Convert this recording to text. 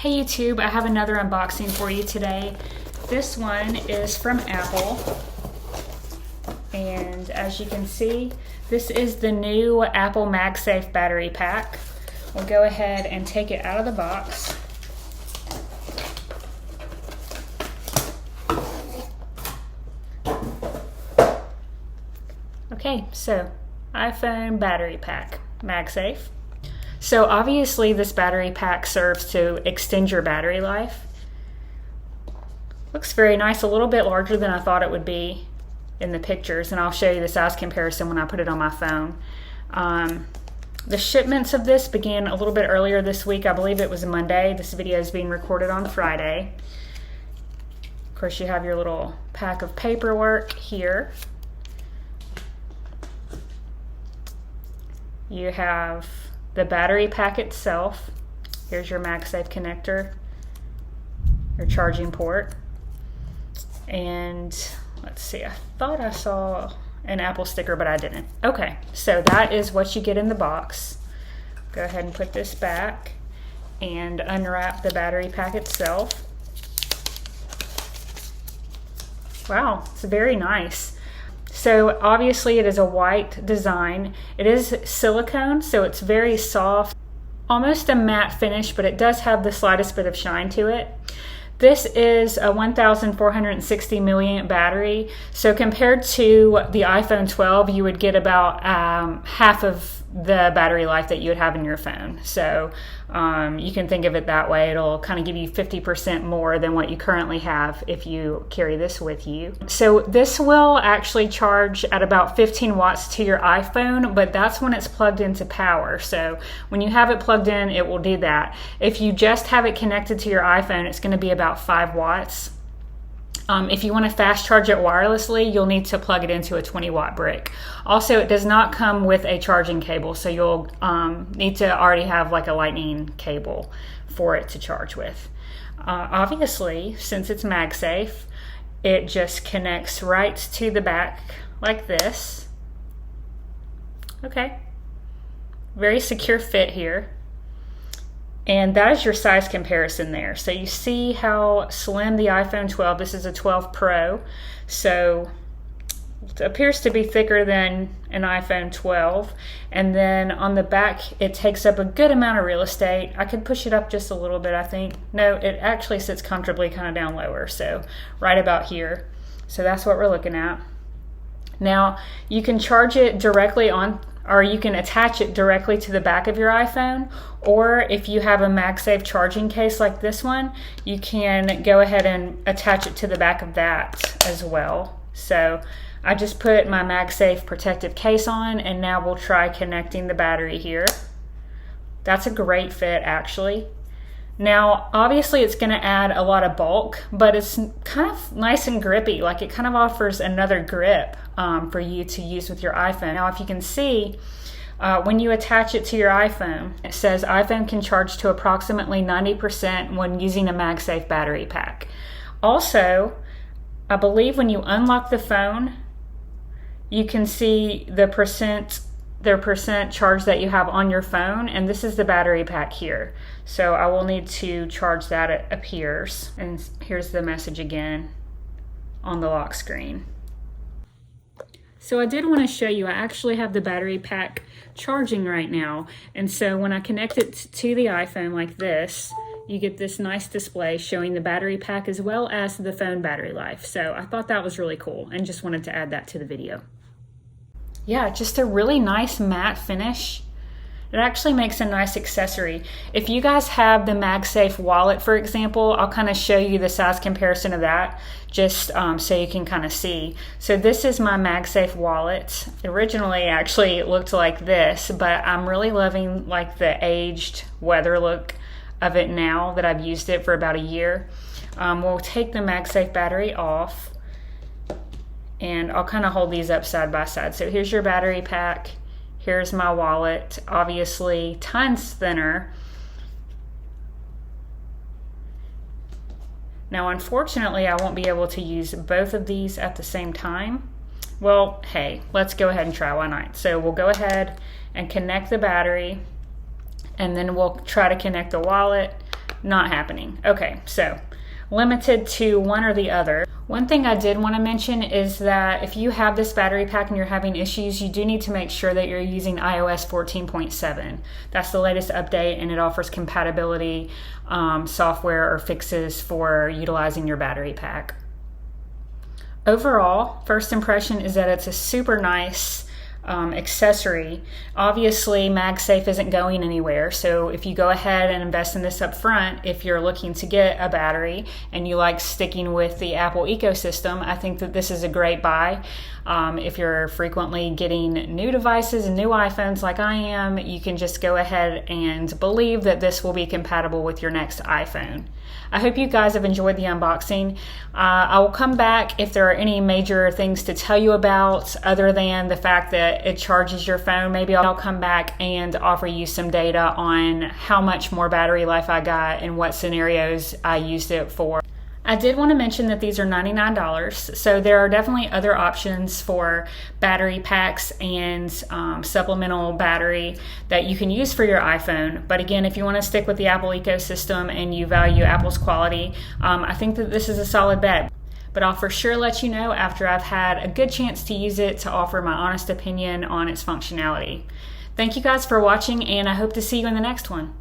Hey YouTube, I have another unboxing for you today. This one is from Apple, and as you can see, this is the new Apple MagSafe Battery Pack. We'll go ahead and take it out of the box. Okay, so iPhone battery pack, MagSafe. So obviously this battery pack serves to extend your battery life. Looks very nice, a little bit larger than I thought it would be in the pictures, and I'll show you the size comparison when I put it on my phone. The shipments of this began a little bit earlier this week. I believe it was Monday. This video is being recorded on Friday. Of course, you have your little pack of paperwork here. You have the battery pack itself. Here's your MagSafe connector, your charging port, and let's see, I thought I saw an Apple sticker, but I didn't. Okay, so that is what you get in the box. Go ahead and put this back and unwrap the battery pack itself. Wow, it's very nice. So obviously it is a white design. It is silicone, so it's very soft, almost a matte finish, but it does have the slightest bit of shine to it. This is a 1,460 milliamp battery. So compared to the iPhone 12, you would get about half of the battery life that you would have in your phone. So you can think of it that way. It'll kind of give you 50% more than what you currently have if you carry this with you. So this will actually charge at about 15 watts to your iPhone, but that's when it's plugged into power. So when you have it plugged in, it will do that. If you just have it connected to your iPhone, it's going to be about 5 watts. If you want to fast charge it wirelessly, you'll need to plug it into a 20-watt brick. Also, it does not come with a charging cable, so you'll need to already have like a lightning cable for it to charge with. Obviously, since it's MagSafe, it just connects right to the back like this. Okay, very secure fit here. And that is your size comparison there. So you see how slim the iPhone 12, this is a 12 Pro, so it appears to be thicker than an iPhone 12. And then on the back, it takes up a good amount of real estate. I could push it up just a little bit, I think. No, it actually sits comfortably kind of down lower, so right about here. So that's what we're looking at. Now, you can charge it directly on, or you can attach it directly to the back of your iPhone, or if you have a MagSafe charging case like this one, you can go ahead and attach it to the back of that as well. So I just put my MagSafe protective case on, and now we'll try connecting the battery here. That's a great fit, actually. Now, obviously it's going to add a lot of bulk, but it's kind of nice and grippy. Like, it kind of offers another grip for you to use with your iPhone. Now, if you can see, when you attach it to your iPhone, it says iPhone can charge to approximately 90% when using a MagSafe battery pack. Also, I believe when you unlock the phone, you can see the percent charge that you have on your phone, and this is the battery pack here. So I will need to charge that, it appears. And here's the message again on the lock screen. So I did want to show you, I actually have the battery pack charging right now. And so when I connect it to the iPhone like this, you get this nice display showing the battery pack as well as the phone battery life. So I thought that was really cool and just wanted to add that to the video. Yeah, just a really nice matte finish. It actually makes a nice accessory. If you guys have the MagSafe wallet, for example, I'll kind of show you the size comparison of that, just so you can kind of see. So this is my MagSafe wallet. Originally, actually, it looked like this, but I'm really loving like the aged weather look of it now that I've used it for about a year. We'll take the MagSafe battery off, and I'll kind of hold these up side by side. So here's your battery pack. Here's my wallet, obviously tons thinner. Now, unfortunately, I won't be able to use both of these at the same time. Well, hey, let's go ahead and try, why not? So we'll go ahead and connect the battery, and then we'll try to connect the wallet. Not happening. Okay, so limited to one or the other. One thing I did want to mention is that if you have this battery pack and you're having issues, you do need to make sure that you're using iOS 14.7. That's the latest update, and it offers compatibility software or fixes for utilizing your battery pack. Overall, first impression is that it's a super nice accessory. Obviously, MagSafe isn't going anywhere, so if you go ahead and invest in this up front, if you're looking to get a battery and you like sticking with the Apple ecosystem, I think that this is a great buy. If you're frequently getting new devices and new iPhones like I am, you can just go ahead and believe that this will be compatible with your next iPhone. I hope you guys have enjoyed the unboxing. I will come back if there are any major things to tell you about other than the fact that it charges your phone. Maybe I'll come back and offer you some data on how much more battery life I got and what scenarios I used it for. I did want to mention that these are $99, so there are definitely other options for battery packs and supplemental battery that you can use for your iPhone. But again, if you want to stick with the Apple ecosystem and you value Apple's quality, I think that this is a solid bet. But I'll for sure let you know after I've had a good chance to use it to offer my honest opinion on its functionality. Thank you guys for watching, and I hope to see you in the next one.